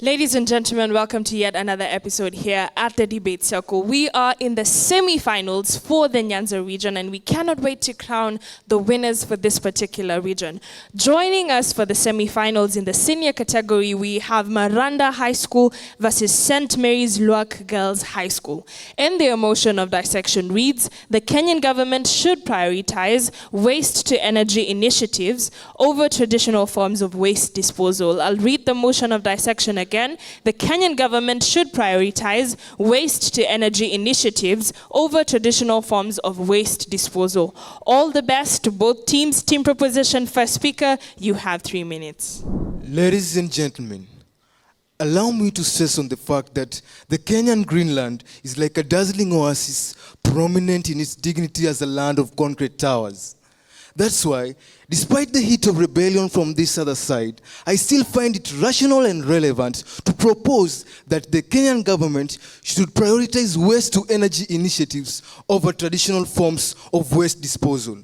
Ladies and gentlemen, welcome to yet another episode here at the Debate Circle. We are in the semi-finals for the Nyanza region, and we cannot wait to crown the winners for this particular region. Joining us for the semi-finals in the senior category, we have Maranda High School versus St. Mary's Lwak Girls High School. And their motion of dissection reads, the Kenyan government should prioritize waste-to-energy initiatives over traditional forms of waste disposal. I'll read the motion of dissection again. The Kenyan government should prioritize waste-to-energy initiatives over traditional forms of waste disposal. All the best to both teams. Team proposition, first speaker, you have 3 minutes. Ladies and gentlemen, allow me to stress on the fact that the Kenyan Greenland is like a dazzling oasis, prominent in its dignity as a land of concrete towers. That's why, despite the heat of rebellion from this other side, I still find it rational and relevant to propose that the Kenyan government should prioritize waste-to-energy initiatives over traditional forms of waste disposal.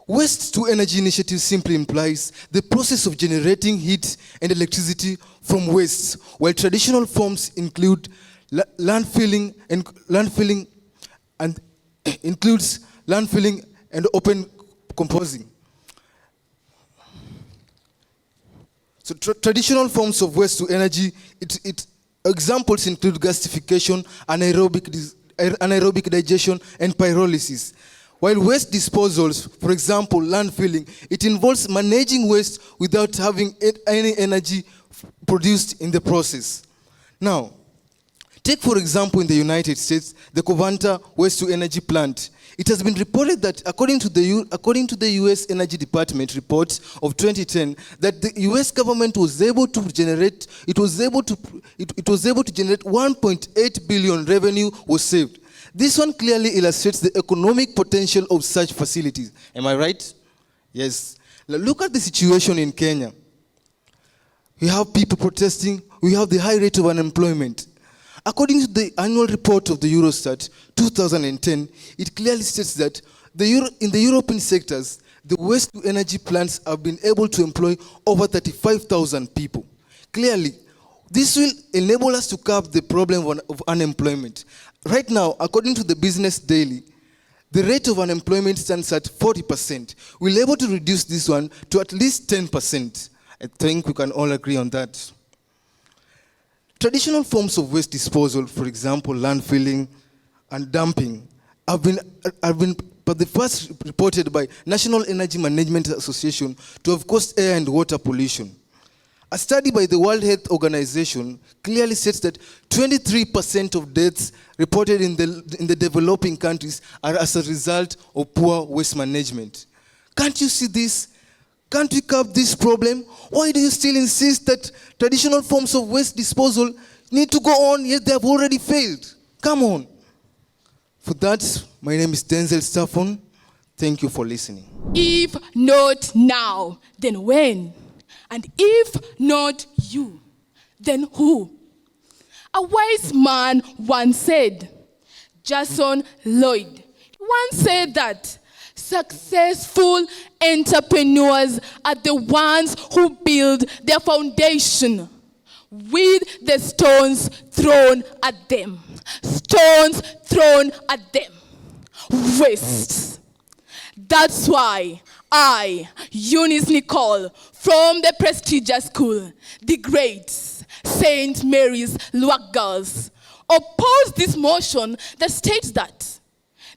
Waste-to-energy initiative simply implies the process of generating heat and electricity from waste, while traditional forms include landfilling and open composing. So traditional forms of waste to energy, examples include gasification, anaerobic digestion, and pyrolysis. While waste disposals, for example, landfilling, it involves managing waste without having any energy produced in the process. Now, take for example in the United States, the Covanta waste-to-energy plant. It has been reported that according to the U.S. Energy Department report of 2010, that the U.S. government was able to generate 1.8 billion revenue was saved. This one clearly illustrates the economic potential of such facilities. Am I right? Yes. Now look at the situation in Kenya. We have people protesting. We have the high rate of unemployment. According to the annual report of the Eurostat 2010, it clearly states that in the European sectors, the waste-to-energy plants have been able to employ over 35,000 people. Clearly, this will enable us to curb the problem of unemployment. Right now, according to the Business Daily, the rate of unemployment stands at 40%. We're able to reduce this one to at least 10%. I think we can all agree on that. Traditional forms of waste disposal, for example, landfilling and dumping, have been but the first reported by National Energy Management Association to have caused air and water pollution. A study by the World Health Organization clearly states that 23% of deaths reported in the developing countries are as a result of poor waste management. Can't you see this? Can't we curb this problem? Why do you still insist that traditional forms of waste disposal need to go on, yet they have already failed? Come on. For that, my name is Denzel Staffon. Thank you for listening. If not now, then when? And if not you, then who? A wise man once said, Jason Lloyd, once said that successful entrepreneurs are the ones who build their foundation with the stones thrown at them. Stones thrown at them. Waste. That's why I, Eunice Nicole, from the prestigious school, the great St. Mary's Lwak Girls, oppose this motion that states that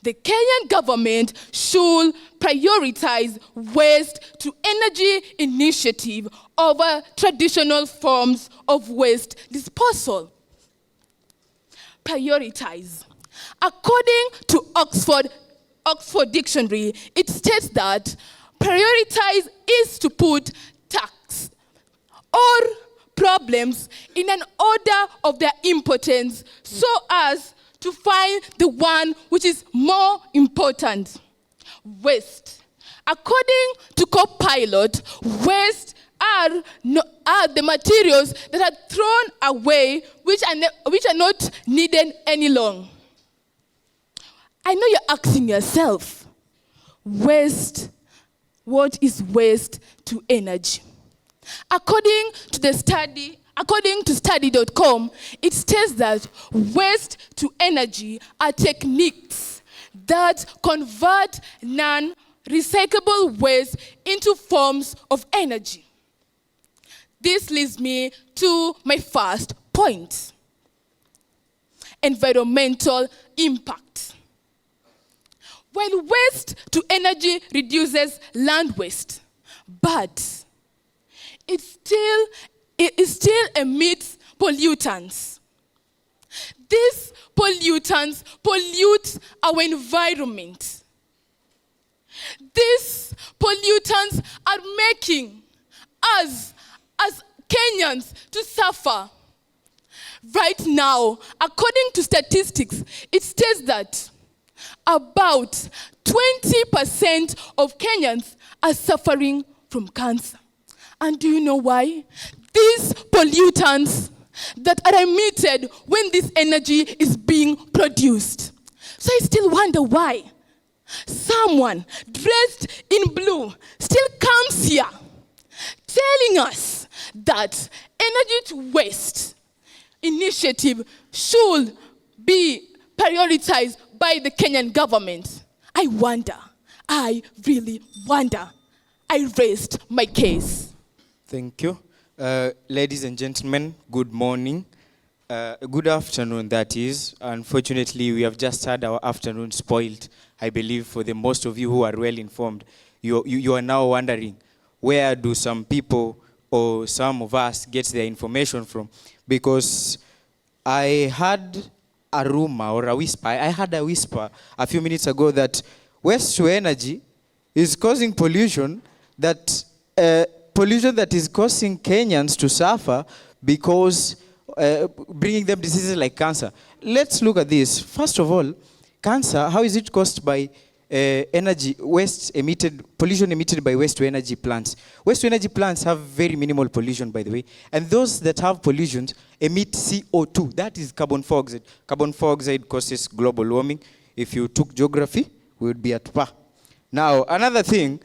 the Kenyan government should prioritize waste-to-energy initiative over traditional forms of waste disposal. Prioritize. According to Oxford Dictionary, it states that prioritize is to put tasks or problems in an order of their importance so as to find the one which is more important. Waste. According to Copilot, waste are the materials that are thrown away which are not needed any longer. I know you're asking yourself, waste, what is waste to energy? According to the study According to study.com, it states that waste to energy are techniques that convert non-recyclable waste into forms of energy. This leads me to my first point: environmental impact. While waste to energy reduces land waste, but it still emits pollutants. These pollutants pollute our environment. These pollutants are making us, as Kenyans, to suffer. Right now, according to statistics, it states that about 20% of Kenyans are suffering from cancer. And do you know why? These pollutants that are emitted when this energy is being produced. So I still wonder why someone dressed in blue still comes here telling us that energy to waste initiative should be prioritized by the Kenyan government. I really wonder. I raised my case. Thank you. Ladies and gentlemen, good morning. Good afternoon, that is. Unfortunately, we have just had our afternoon spoiled, I believe, for the most of you who are well informed. You are now wondering, where do some people or some of us get their information from? Because I had a rumor or a whisper. I had a whisper a few minutes ago that waste to energy is causing pollution that is causing Kenyans to suffer because bringing them diseases like cancer. Let's look at this. First of all, cancer, how is it caused by pollution emitted by waste to energy plants? Waste to energy plants have very minimal pollution, by the way, and those that have pollution emit CO2. That is carbon dioxide. Carbon dioxide causes global warming. If you took geography, we would be at par. Now, another thing,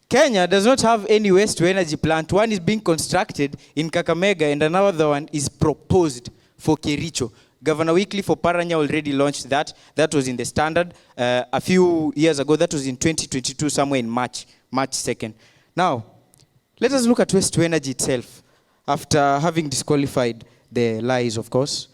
Kenya does not have any waste to energy plant. One is being constructed in Kakamega and another one is proposed for Kericho. Governor Wycliffe for Paranya already launched that. That was in the Standard a few years ago. That was in 2022, somewhere in March 2nd. Now, let us look at waste to energy itself. After having disqualified the lies, of course.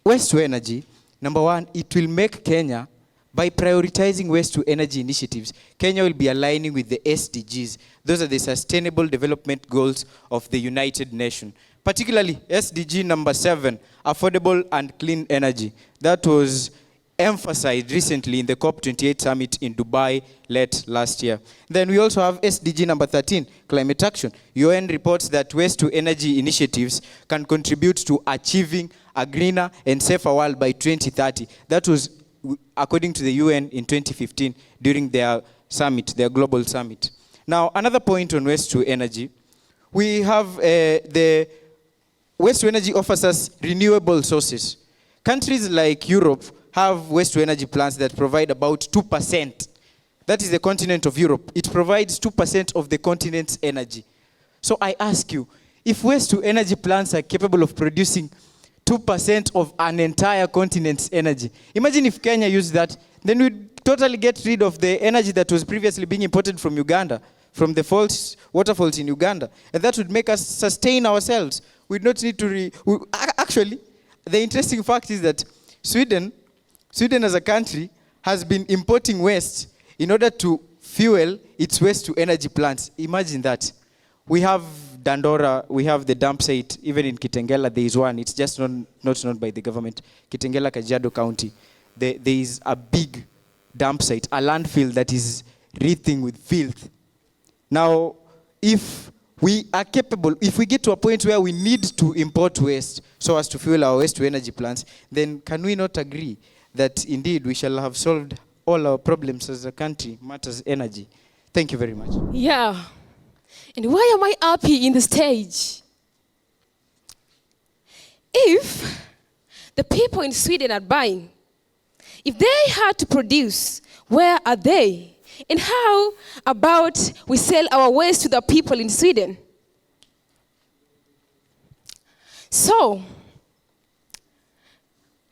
Waste to energy, number one, it will make Kenya, by prioritizing waste to energy initiatives, Kenya will be aligning with the SDGs. Those are the Sustainable Development Goals of the United Nations. Particularly SDG number 7, affordable and clean energy. That was emphasized recently in the COP28 summit in Dubai late last year. Then we also have SDG number 13, climate action. UN reports that waste to energy initiatives can contribute to achieving a greener and safer world by 2030. That was according to the UN in 2015 during their summit, their global summit. Now, another point on waste to energy, we have the waste to energy offers us renewable sources. Countries like Europe have waste to energy plants that provide about 2%. That is the continent of Europe. It provides 2% of the continent's energy. So I ask you, if waste to energy plants are capable of producing 2% of an entire continent's energy, imagine if Kenya used that, then we'd totally get rid of the energy that was previously being imported from Uganda, from the waterfalls in Uganda. And that would make us sustain ourselves. We'd not need to actually, the interesting fact is that Sweden as a country has been importing waste in order to fuel its waste to energy plants. Imagine that. We have Dandora, we have the dump site, even in Kitengela there is one. It's just not known by the government. Kitengela, Kajiado County. There is a big dump site, a landfill that is wreathing with filth. Now, if we are capable, if we get to a point where we need to import waste so as to fuel our waste to energy plants, then can we not agree that indeed we shall have solved all our problems as a country, matters energy? Thank you very much. Yeah. And why am I up here in the stage? If the people in Sweden are buying, if they had to produce, where are they? And how about we sell our waste to the people in Sweden? So,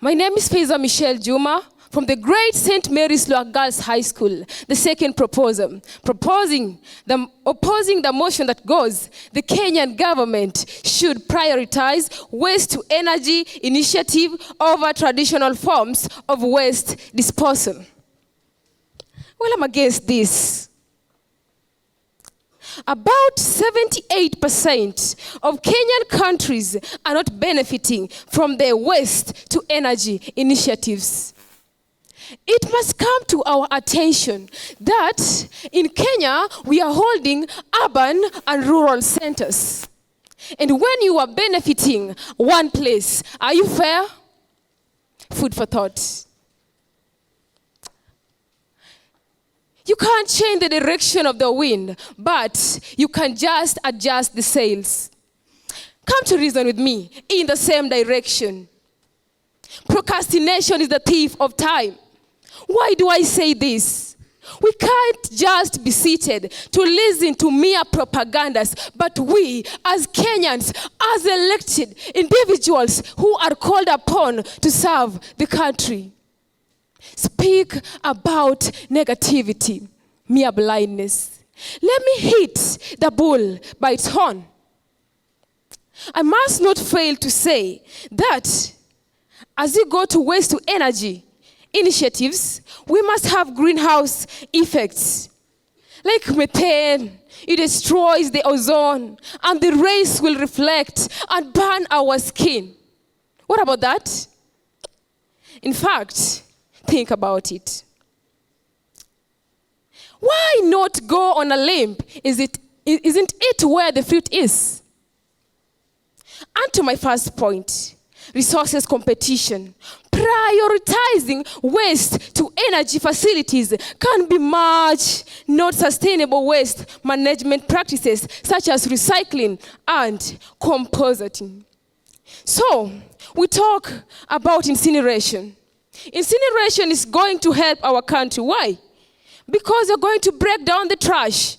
my name is Faiza Michelle Juma from the great St. Mary's Lwak Girls High School, the second proposer, opposing the motion that goes, the Kenyan government should prioritize waste-to-energy initiative over traditional forms of waste disposal. Well, I'm against this. About 78% of Kenyan countries are not benefiting from their waste-to-energy initiatives. It must come to our attention that in Kenya, we are holding urban and rural centers. And when you are benefiting one place, are you fair? Food for thought. You can't change the direction of the wind, but you can just adjust the sails. Come to reason with me in the same direction. Procrastination is the thief of time. Why do I say this? We can't just be seated to listen to mere propagandas, but we, as Kenyans, as elected individuals who are called upon to serve the country, speak about negativity, mere blindness. Let me hit the bull by its horn. I must not fail to say that as we go to waste to energy initiatives, we must have greenhouse effects. Like methane, it destroys the ozone, and the rays will reflect and burn our skin. What about that? In fact, think about it. Why not go on a limb? Isn't it where the fruit is? And to my first point, resources competition. Prioritizing waste to energy facilities can be much not sustainable waste management practices such as recycling and composting. So, we talk about incineration. Incineration is going to help our country. Why? Because you're going to break down the trash.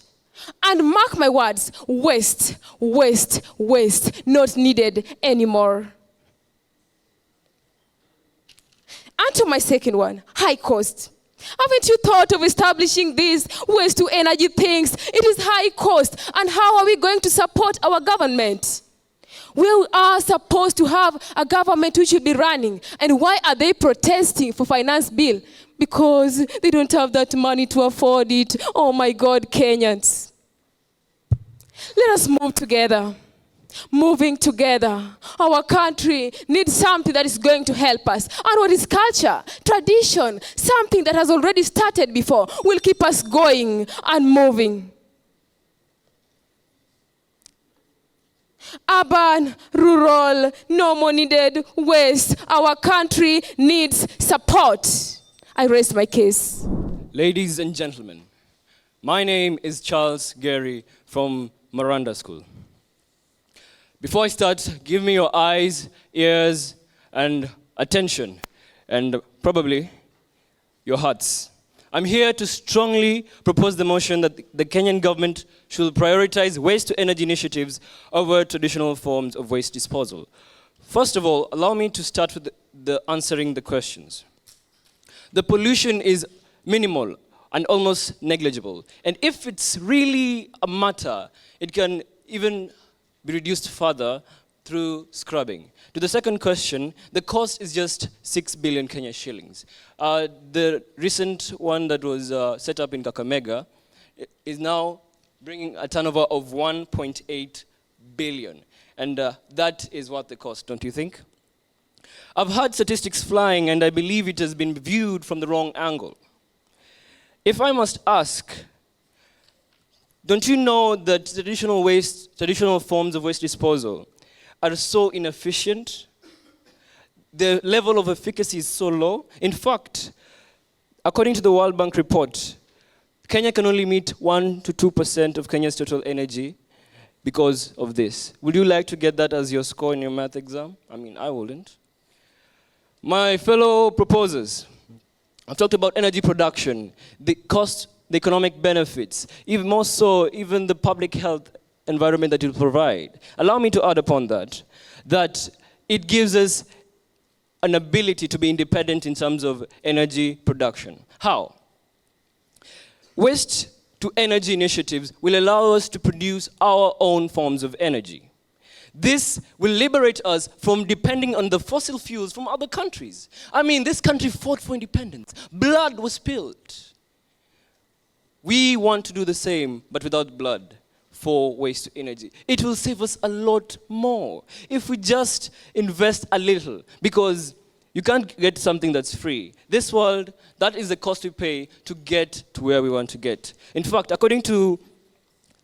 And mark my words, waste, waste, waste, not needed anymore. And to my second one, high cost. Haven't you thought of establishing these waste to energy things? It is high cost. And how are we going to support our government? We are supposed to have a government which should be running. And why are they protesting for finance bill? Because they don't have that money to afford it. Oh my God, Kenyans. Let us move together. Moving together. Our country needs something that is going to help us. And what is culture? Tradition. Something that has already started before will keep us going and moving. Urban, rural, no more needed waste. Our country needs support. I raise my case. Ladies and gentlemen, my name is Charles Gary from Maranda School. Before I start, give me your eyes, ears, and attention, and probably your hearts. I'm here to strongly propose the motion that the Kenyan government should prioritize waste-to-energy initiatives over traditional forms of waste disposal. First of all, allow me to start with the answering the questions. The pollution is minimal and almost negligible. And if it's really a matter, it can even be reduced further through scrubbing. To the second question, the cost is just 6 billion Kenya shillings. The recent one that was set up in Kakamega is now bringing a turnover of 1.8 billion. And that is what the cost, don't you think? I've heard statistics flying, and I believe it has been viewed from the wrong angle. If I must ask, don't you know that traditional forms of waste disposal are so inefficient? The level of efficacy is so low. In fact, according to the World Bank report, Kenya can only meet 1 to 2% of Kenya's total energy because of this. Would you like to get that as your score in your math exam? I mean, I wouldn't. My fellow proposers, I've talked about energy production, the cost, the economic benefits, even more so, even the public health environment that it will provide. Allow me to add upon that. that it gives us an ability to be independent in terms of energy production. How? Waste to energy initiatives will allow us to produce our own forms of energy. This will liberate us from depending on the fossil fuels from other countries. I mean, this country fought for independence. Blood was spilled. We want to do the same, but without blood, for waste to energy. It will save us a lot more if we just invest a little, because you can't get something that's free. This world, that is the cost we pay to get to where we want to get. In fact, according to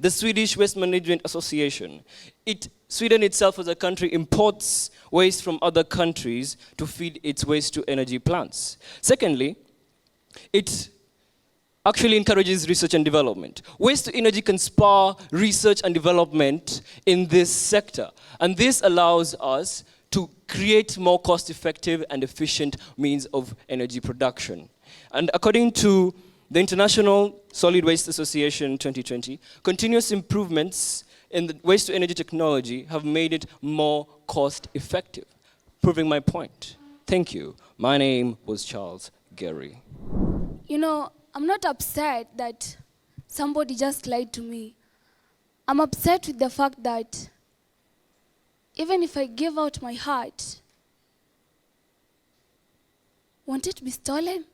the Swedish Waste Management Association, Sweden itself as a country imports waste from other countries to feed its waste to energy plants. Secondly, it actually encourages research and development. Waste to energy can spur research and development in this sector. And this allows us to create more cost-effective and efficient means of energy production. And according to the International Solid Waste Association 2020, continuous improvements in the waste-to-energy technology have made it more cost-effective, proving my point. Thank you. My name was Charles Gary. You know, I'm not upset that somebody just lied to me. I'm upset with the fact that even if I give out my heart, won't it be stolen?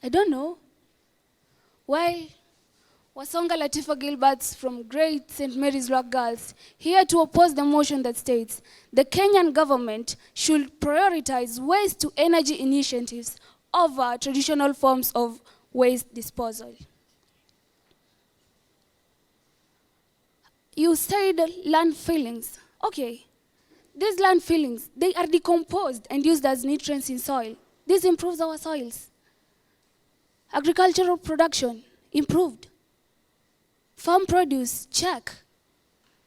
I don't know. Well, Wasonga Latifa Gilberts from Great St. Mary's Lwak Girls here to oppose the motion that states the Kenyan government should prioritize waste to energy initiatives over traditional forms of waste disposal. You said land fillings. Okay, these land fillings, they are decomposed and used as nutrients in soil. This improves our soils. Agricultural production, improved. Farm produce, check.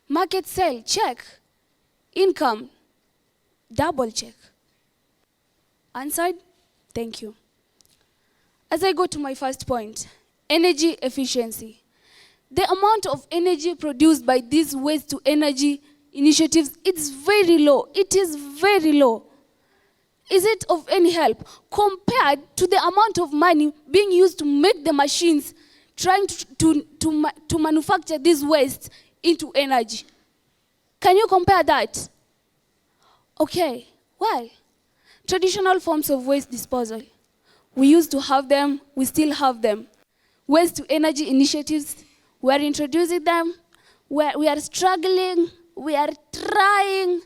Market sale, check. Income, double check. Answered? Thank you. As I go to my first point, energy efficiency. The amount of energy produced by these waste to energy initiatives, it's very low. It is very low. Is it of any help compared to the amount of money being used to make the machines trying to manufacture this waste into energy? Can you compare that? Okay, why? Traditional forms of waste disposal. We used to have them, we still have them. Waste to energy initiatives, we are introducing them, we are struggling, we are trying.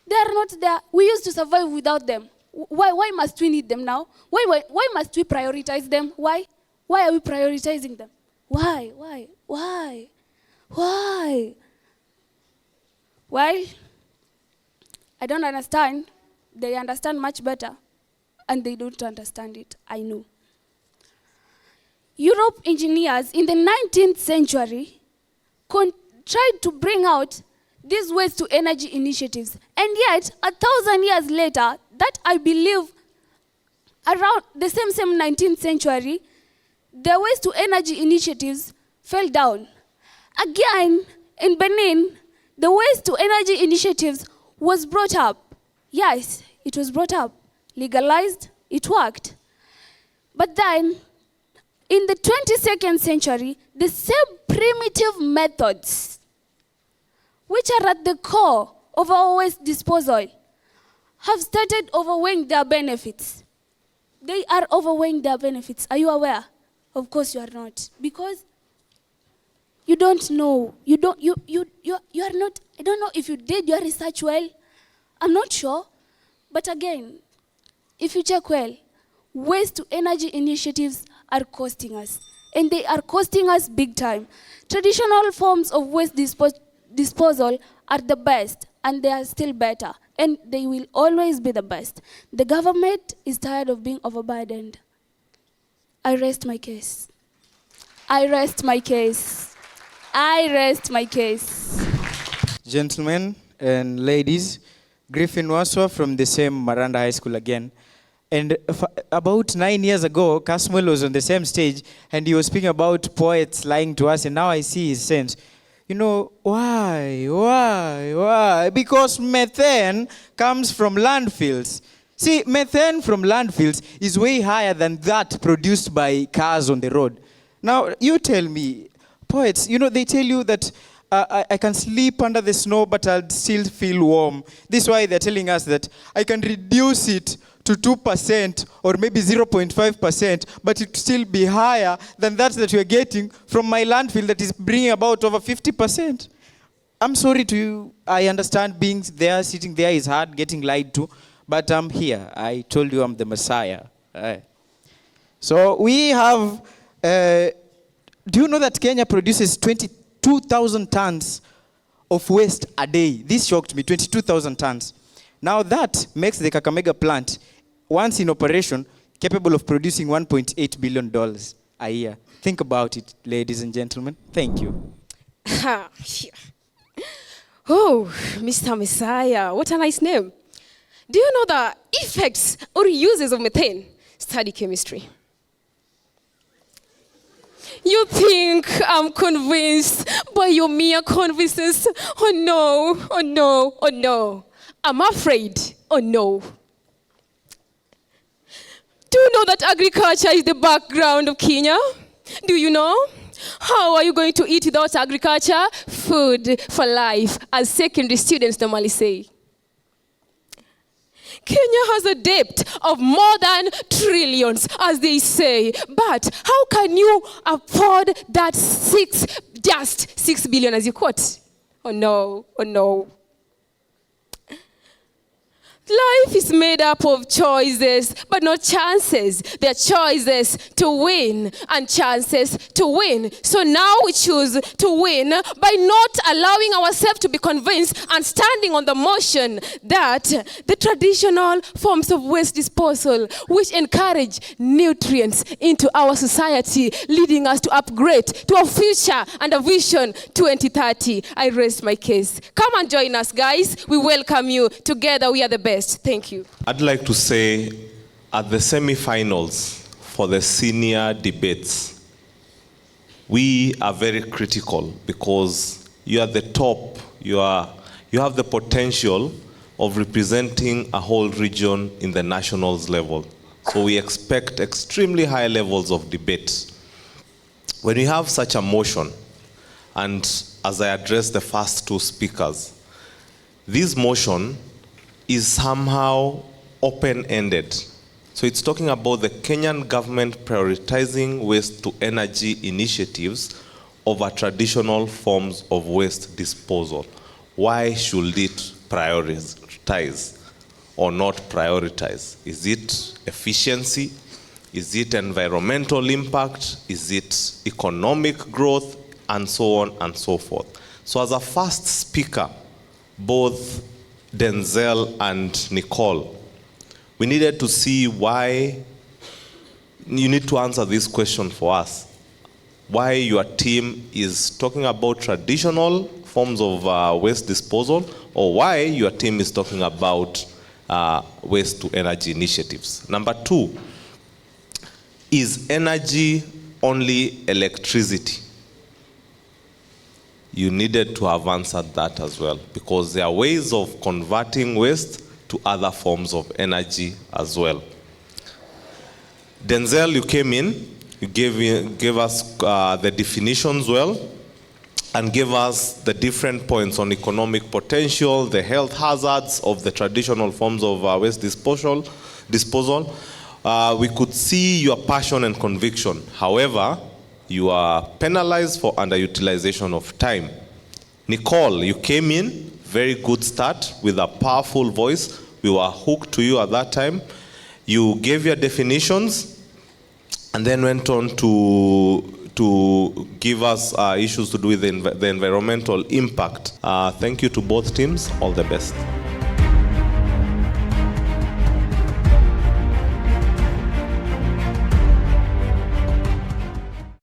They are not there. We used to survive without them. Why must we need them now? Why must we prioritize them? Why are we prioritizing them? Why? Well, I don't understand. They understand much better, and they don't understand it, I know. Europe engineers in the 19th century tried to bring out these waste to energy initiatives, and yet 1,000 years later, that I believe around the same 19th century, the waste to energy initiatives fell down. Again, in Benin, the waste to energy initiatives was brought up. Yes, it was brought up, legalized, it worked. But then, in the 22nd century, the same primitive methods, which are at the core of our waste disposal, have started overweighing their benefits. They are overweighing their benefits. Are you aware? Of course you are not. Because you don't know. You are not, I don't know if you did your research well. I'm not sure. But again, if you check well, waste to energy initiatives are costing us. And they are costing us big time. Traditional forms of waste disposal are the best, and they are still better. And they will always be the best. The government is tired of being overburdened. I rest my case. I rest my case. I rest my case. Gentlemen and ladies, Griffin Waswa from the same Maranda High School again. And about 9 years ago, Casmuel was on the same stage and he was speaking about poets lying to us, and now I see his sense. You know, why? Because methane comes from landfills. See, methane from landfills is way higher than that produced by cars on the road. Now, you tell me, poets, you know, they tell you that I can sleep under the snow, but I'll still feel warm. This is why they're telling us that I can reduce it to 2% or maybe 0.5%, but it will still be higher than that we're getting from my landfill that is bringing about over 50%. I'm sorry to you. I understand being there, sitting there is hard, getting lied to, but I'm here. I told you I'm the Messiah. So we have, do you know that Kenya produces 22,000 tons of waste a day? This shocked me, 22,000 tons. Now that makes the Kakamega plant, once in operation, capable of producing $1.8 billion a year. Think about it, ladies and gentlemen. Thank you. Oh, Mr. Messiah, what a nice name. Do you know the effects or uses of methane? Study chemistry. You think I'm convinced by your mere convinces? Oh no, oh no, oh no. I'm afraid, oh no. Do you know that agriculture is the background of Kenya? Do you know? How are you going to eat without agriculture? Food for life, as secondary students normally say. Kenya has a debt of more than trillions, as they say. But how can you afford that just 6 billion as you quote? Oh no, oh no. Life is made up of choices, but not chances. There are choices to win and chances to win. So now we choose to win by not allowing ourselves to be convinced and standing on the motion that the traditional forms of waste disposal, which encourage nutrients into our society, leading us to upgrade to a future and a vision 2030. I rest my case. Come and join us, guys. We welcome you. Together we are the best. Thank you. I'd like to say at the semi-finals for the senior debates, we are very critical because you are the top. You have the potential of representing a whole region in the nationals level. So we expect extremely high levels of debate. When we have such a motion, and as I address the first two speakers, this motion is somehow open-ended. So it's talking about the Kenyan government prioritizing waste to energy initiatives over traditional forms of waste disposal. Why should it prioritize or not prioritize? Is it efficiency? Is it environmental impact? Is it economic growth? And so on and so forth. So as a first speaker, both Denzel and Nicole, we needed to see why. You need to answer this question for us. Why your team is talking about traditional forms of waste disposal, or why your team is talking about waste to energy initiatives. Number two, is energy only electricity? You needed to have answered that as well, because there are ways of converting waste to other forms of energy as well. Denzel, you came in, you gave us the definitions well, and gave us the different points on economic potential, the health hazards of the traditional forms of waste disposal. We could see your passion and conviction. However, you are penalized for underutilization of time. Nicole, you came in, very good start with a powerful voice. We were hooked to you at that time. You gave your definitions and then went on to give us issues to do with the environmental impact. Thank you to both teams. All the best.